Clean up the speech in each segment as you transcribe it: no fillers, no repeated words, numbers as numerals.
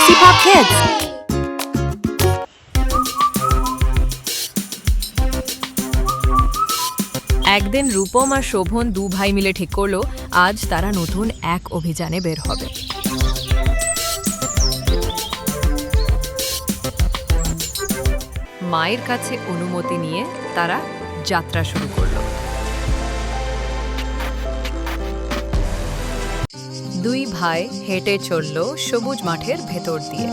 Pixie Pop Kids. একদিন রূপম আর শোভন দু ভাই মিলে ঠিক করলো আজ তারা নতুন এক অভিযানে বের হবে। মায়ের কাছে অনুমতি নিয়ে তারা যাত্রা শুরু করলো। দুই ভাই হেঁটে চলল সবুজ মাঠের ভেতর দিয়ে।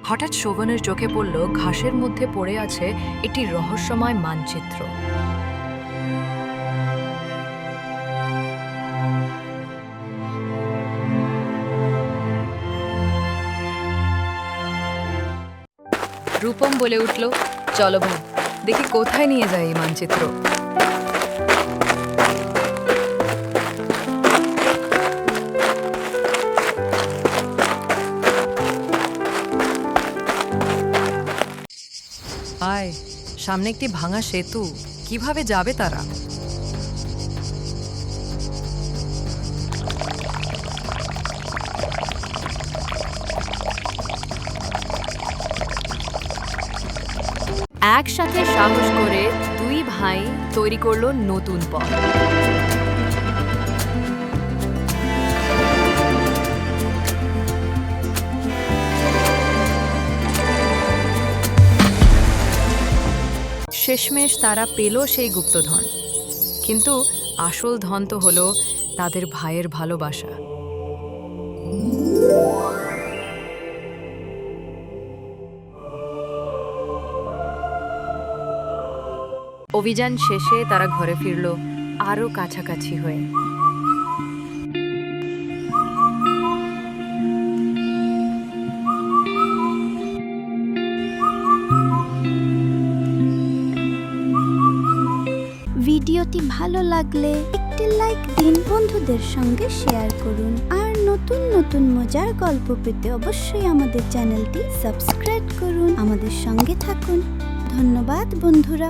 হঠাৎ শোভনের চোখে পড়ল ঘাসের মধ্যে পড়ে আছে একটি রহস্যময় মানচিত্র। রূপম বলে উঠল, চলো ভাই, দেখি কোথায় নিয়ে যায় এই মানচিত্র। আয়, সামনে একটি ভাঙা সেতু, কিভাবে যাবে তারা? একসাথে সাহস করে দুই ভাই তৈরি করলো নতুন পথ। শেষমেশ তারা পেল সেই গুপ্তধন, কিন্তু আসল ধন তো হলো তাদের ভাইয়ের ভালোবাসা। অভিযান শেষে তারা ঘরে ফিরল আরো কাছাকাছি হয়ে। ভিডিওটি ভালো লাগলে একটি লাইক দিন, বন্ধুদের সঙ্গে শেয়ার করুন, আর নতুন নতুন মজার গল্প পেতে অবশ্যই আমাদের চ্যানেলটি সাবস্ক্রাইব করুন। আমাদের সঙ্গে থাকুন। ধন্যবাদ বন্ধুরা।